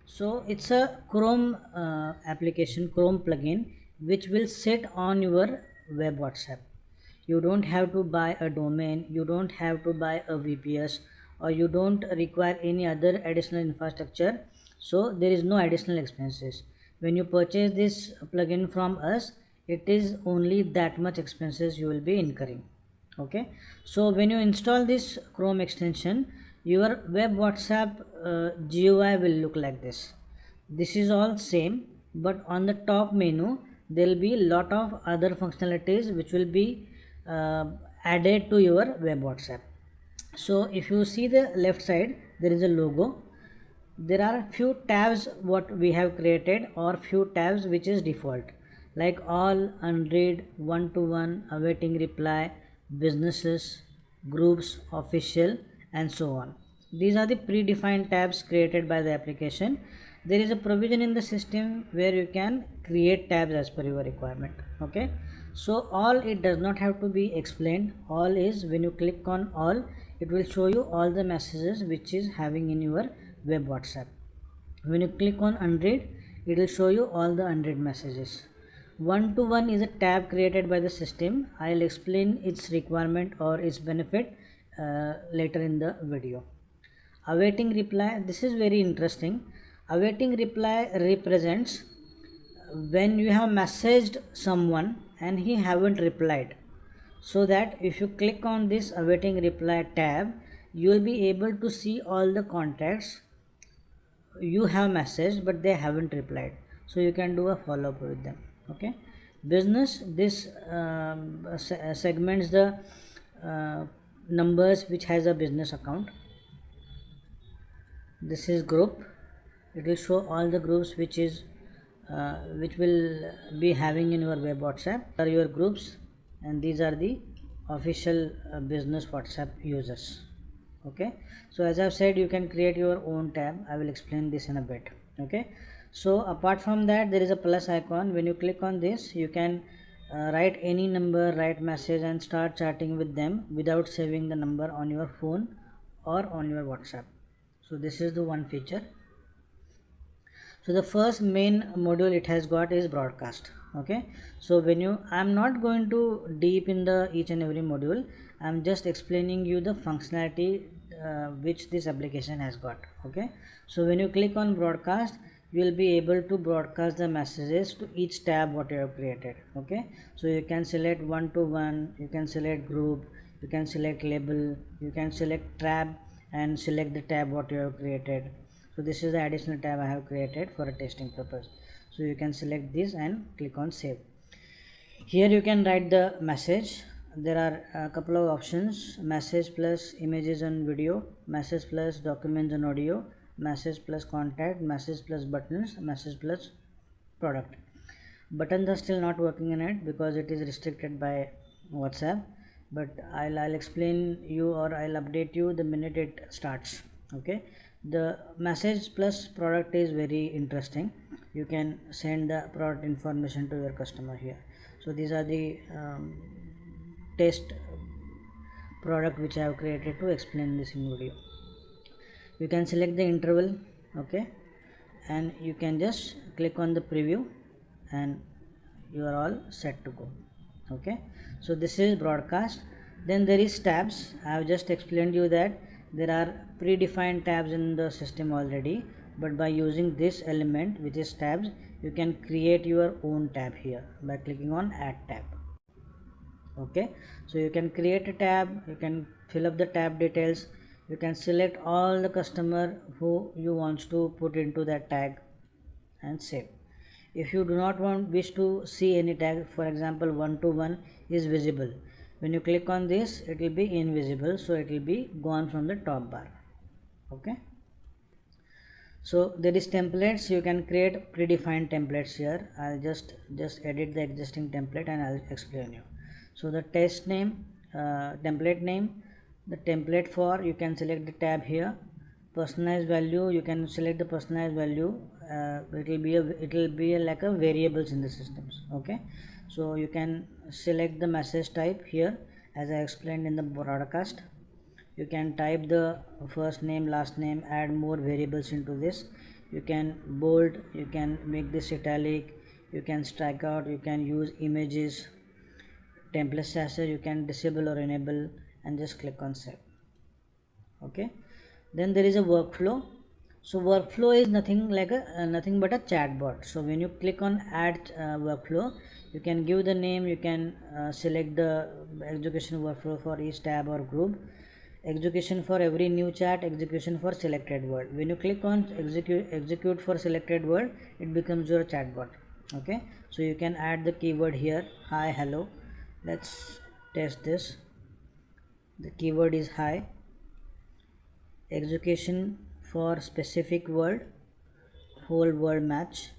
So it's a Chrome application, Chrome plugin, which will sit on your web WhatsApp. You don't have to buy a domain, you don't have to buy a VPS, or you don't require any other additional infrastructure. So there is no additional expenses. When you purchase this plugin from us, it is only that much expenses you will be incurring. Okay, so when you install this Chrome extension, your web WhatsApp GUI will look like this. This is all same, but on the top menu there will be a lot of other functionalities which will be uh, added to your web WhatsApp. So if you see the left side, there is a logo. There are few tabs what we have created, or few tabs which is default, like all, unread, one to one, awaiting reply, businesses, groups, official, and so on. These are the predefined tabs created by the application. There is a provision in the system where you can create tabs as per your requirement. Okay, so all, it does not have to be explained. All is, when you click on all, it will show you all the messages which is having in your web WhatsApp. When you click on unread, it will show you all the unread messages. One to one is a tab created by the system. I'll explain its requirement or its benefit later in the video. Awaiting reply, this is very interesting. Awaiting reply represents when you have messaged someone and he haven't replied, so that if you click on this awaiting reply tab, you will be able to see all the contacts you have messaged but they haven't replied, so you can do a follow-up with them. Okay, business, this segments the uh, numbers which has a business account. This is group, it will show all the groups which will be having in your web WhatsApp are your groups, and these are the official business WhatsApp users. Okay, so as I've said, you can create your own tab. I will explain this in a bit. Okay, so apart from that, there is a plus icon. When you click on this, you can write any number, write message, and start chatting with them without saving the number on your phone or on your WhatsApp. So this is the one feature. So the first main module it has got is broadcast. Okay, so when you, I'm not going to deep in the each and every module, I'm just explaining you the functionality which this application has got. Okay, so when you click on broadcast, you will be able to broadcast the messages to each tab what you have created. Okay, so you can select one to one, you can select group, you can select label, you can select tab and select the tab what you have created. So this is the additional tab I have created for a testing purpose. So you can select this and click on save. Here you can write the message. There are a couple of options: message plus images and video, message plus documents and audio, message plus contact, message plus buttons, message plus product. Buttons are still not working in it because it is restricted by WhatsApp, but I'll explain you, or I'll update you the minute it starts. Okay, the message plus product is very interesting. You can send the product information to your customer here. So these are the test product which I have created to explain this in video. You can select the interval. Okay, and you can just click on the preview and you are all set to go. Okay, so this is broadcast. Then there is tabs. I have just explained you that there are predefined tabs in the system already, but by using this element which is tabs, you can create your own tab here by clicking on add tab. Okay, so you can create a tab, you can fill up the tab details, you can select all the customer who you want to put into that tag and save. If you do not wish to see any tag, for example one to one is visible, when you click on this it will be invisible, so it will be gone from the top bar. Okay, so there is templates. You can create predefined templates here. I'll just edit the existing template and I'll explain you. So the test name, template name, the template for, you can select the tab here. Personalized value, you can select the personalized value. It will be like a variables in the systems. Okay, so you can select the message type here as I explained in the broadcast. You can type the first name, last name, add more variables into this. you can bold, you can make this italic, you can strike out, you can use images, template stasher you can disable or enable, and just click on save. Okay, then there is a workflow. So workflow is nothing like a nothing but a chatbot. So when you click on add workflow, you can give the name, you can select the execution workflow for each tab or group, execution for every new chat, execution for selected word. When you click on execute for selected word, it becomes your chatbot. Okay, so you can add the keyword here, hi, hello. Let's test this. The keyword is hi. Execution for specific word, whole word match.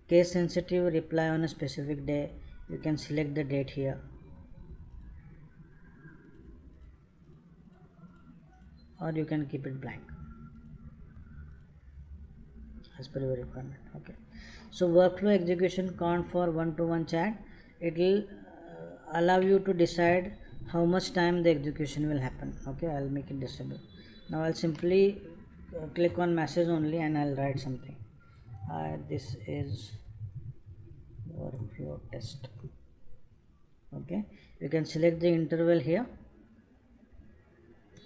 Case sensitive, reply on a specific day. You can select the date here, or you can keep it blank as per your requirement. Okay, so workflow execution count for one-to-one chat. It will allow you to decide how much time the execution will happen. Okay, I'll make it disable. Now I'll simply click on message only and I'll write something. This is workflow test. Okay, you can select the interval here.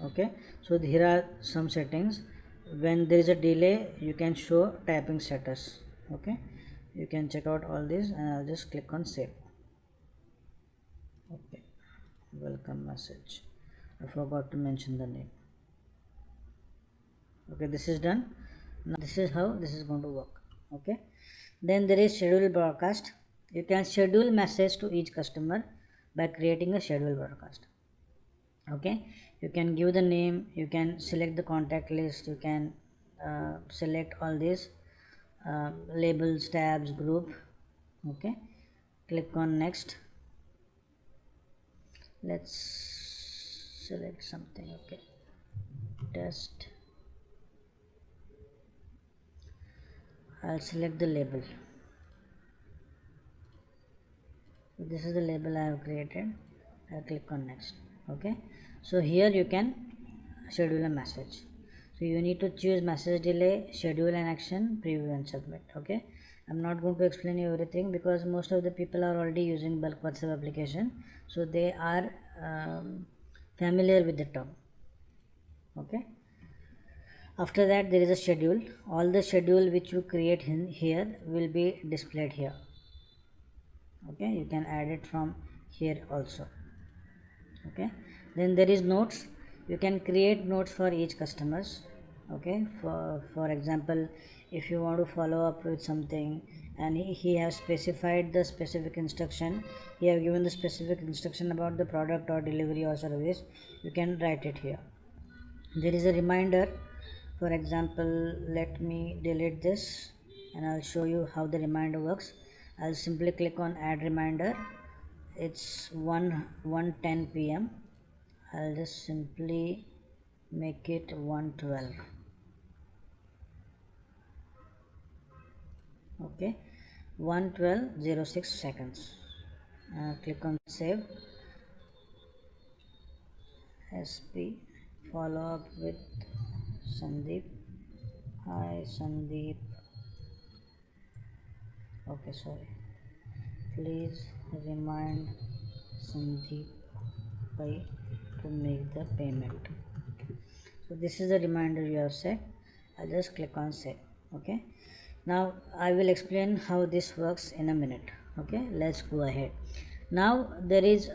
Okay, so here are some settings. When there is a delay, you can show typing status. Okay, you can check out all this and I'll just click on save. Okay, welcome message. I forgot to mention the name. Okay, this is done. Now this is how this is going to work. Okay, then there is schedule broadcast. You can schedule message to each customer by creating a schedule broadcast. Okay, you can give the name, you can select the contact list, you can select all these labels, tabs, group. Okay, click on next. Let's select something. Okay, test. I'll select the label. This is the label I have created. I'll click on next. Okay, so here you can schedule a message. So you need to choose message delay, schedule an action, preview and submit. Okay, I'm not going to explain you everything because most of the people are already using bulk WhatsApp application, so they are familiar with the term. Okay, after that there is a schedule. All the schedule which you create here will be displayed here. Okay, you can add it from here also. Okay, then there is notes. You can create notes for each customers. Okay, for example, if you want to follow up with something and he has specified the specific instruction, he have given the specific instruction about the product or delivery or service, you can write it here. There is a reminder. For example, let me delete this and I'll show you how the reminder works. I'll simply click on add reminder. It's 1:10 p.m. I'll just simply make it 1:12. Okay, 1:12:06 seconds. Click on save. SP follow up with Sandeep. Hi Sandeep. Okay, sorry. Please remind Sandeep to make the payment. So this is the reminder you have set. I'll just click on save. Okay, now I will explain how this works in a minute. Okay, let's go ahead. Now there is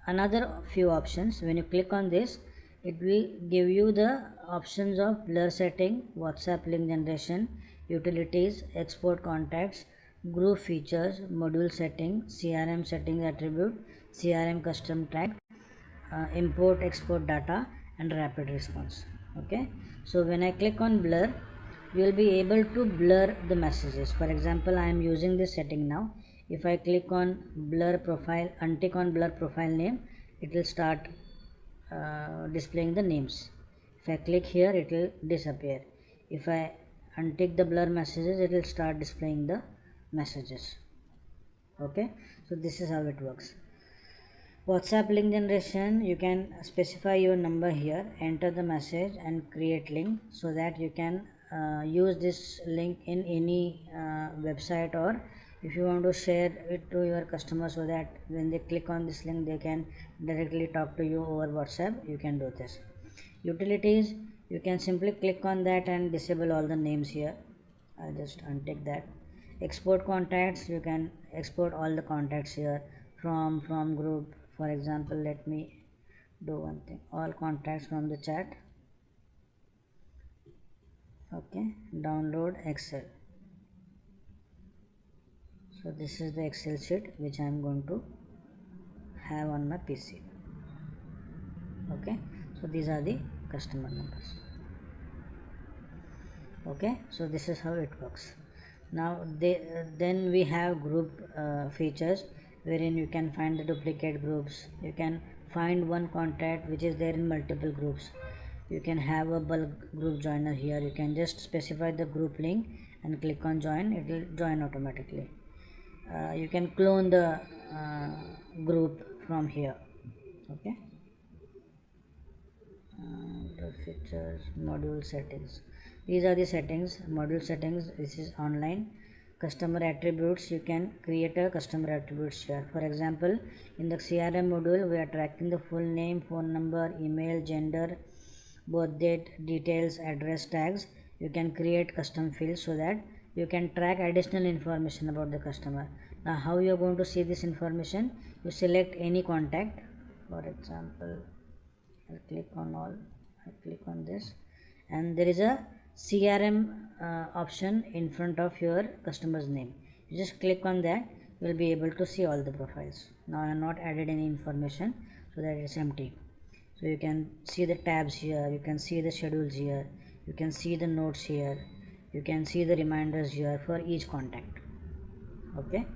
another few options. When you click on this, it will give you the options of blur setting, WhatsApp link generation, utilities, export contacts, group features, module setting, CRM settings attribute, CRM custom tag, import export data, and rapid response. Okay, so when I click on blur, you will be able to blur the messages. For example, I am using this setting now. If I click on blur profile, untick on blur profile name, it will start displaying the names. If I click here, it will disappear. If I untick the blur messages, it will start displaying the messages. Okay, so this is how it works. WhatsApp link generation, you can specify your number here, enter the message and create link, so that you can use this link in any website, or if you want to share it to your customer so that when they click on this link they can directly talk to you over WhatsApp, you can do this. Utilities, you can simply click on that and disable all the names here. I'll just untick that. Export contacts, you can export all the contacts here from group. For example, let me do one thing, all contacts from the chat. Okay, download Excel. So this is the Excel sheet which I am going to have on my PC. Okay, so these are the customer numbers. Okay, so this is how it works. Now then we have group features, wherein you can find the duplicate groups. You can find one contact which is there in multiple groups. You can have a bulk group joiner here. You can just specify the group link and click on join, it will join automatically. You can clone the group from here. Okay, the features, module settings, these are the settings. Module settings, this is online. Customer attributes, you can create a customer attributes here. For example, in the CRM module we are tracking the full name, phone number, email, gender, birth date, details, address, tags. You can create custom fields so that you can track additional information about the customer. Now how you are going to see this information? You select any contact. For example, I'll click on all, I click on this, and there is a CRM option in front of your customer's name. You just click on that, you will be able to see all the profiles. Now I have not added any information, so that it's empty. So you can see the tabs here, you can see the schedules here, you can see the notes here, you can see the reminders here for each contact. Okay,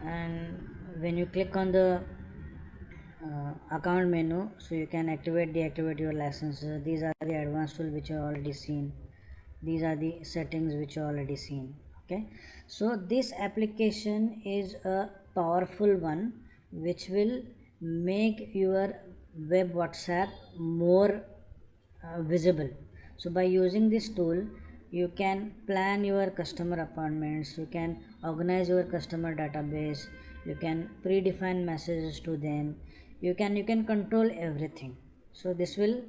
and when you click on the account menu, so you can activate, deactivate your licenses. These are the advanced tool which you already seen. These are the settings which you already seen. Okay, so this application is a powerful one which will make your web WhatsApp more visible. So by using this tool you can plan your customer appointments, you can organize your customer database, you can predefine messages to them, you can control everything. So this will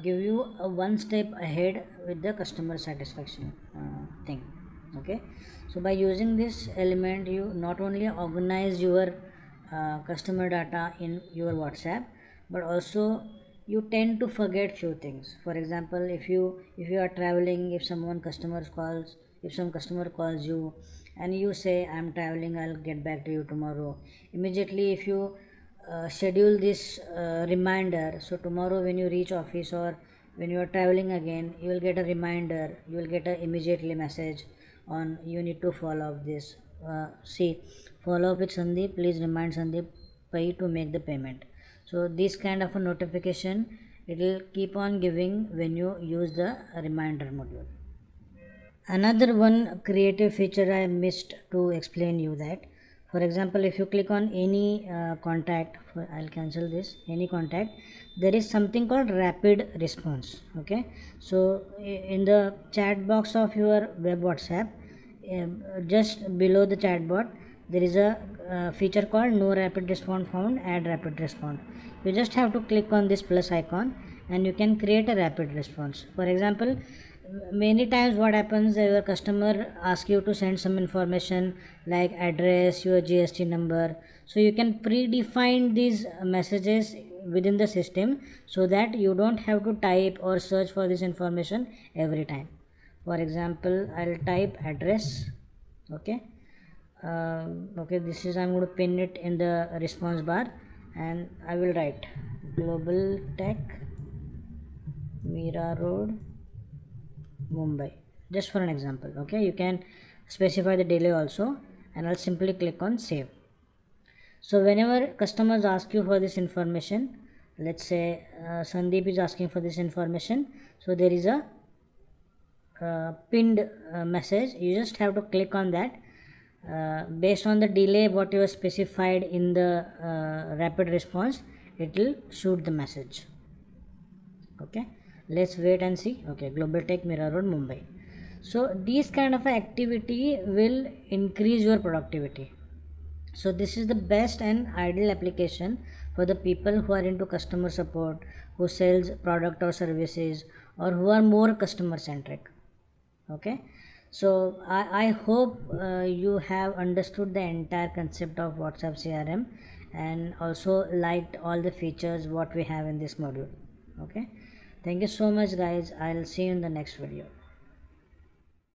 give you a one step ahead with the customer satisfaction thing. Okay, so by using this element you not only organize your customer data in your WhatsApp, but also you tend to forget few things. For example, if you are traveling, if some customer calls you and you say I'm traveling, I'll get back to you tomorrow, immediately if you schedule this reminder, so tomorrow when you reach office or when you are traveling again, you will get a reminder, you will get a immediately message on you need to follow up this. See, follow up with Sandeep, please remind Sandeep pay to make the payment. So this kind of a notification it will keep on giving when you use the reminder module. Another one creative feature I missed to explain you that, for example, if you click on any contact, I'll cancel this, any contact, there is something called rapid response. Okay, so in the chat box of your web WhatsApp, just below the chatbot there is a feature called no rapid response found, add rapid response. You just have to click on this plus icon and you can create a rapid response. For example, many times what happens, your customer asks you to send some information like address, your GST number, so you can predefine these messages within the system so that you don't have to type or search for this information every time. For example, I'll type address. Okay, okay, this is, I'm going to pin it in the response bar and I will write Global Tech, Mira Road, Mumbai, just for an example. Okay, you can specify the delay also and I'll simply click on save. So whenever customers ask you for this information, let's say Sandeep is asking for this information, so there is a pinned message, you just have to click on that based on the delay what you have specified in the rapid response, it will shoot the message. Okay, let's wait and see. Okay, Global Tech, Mira Road, Mumbai. So these kind of activity will increase your productivity. So this is the best and ideal application for the people who are into customer support, who sells product or services, or who are more customer centric. Okay, so I hope you have understood the entire concept of WhatsApp CRM and also liked all the features what we have in this module. Okay, thank you so much guys. I'll see you in the next video.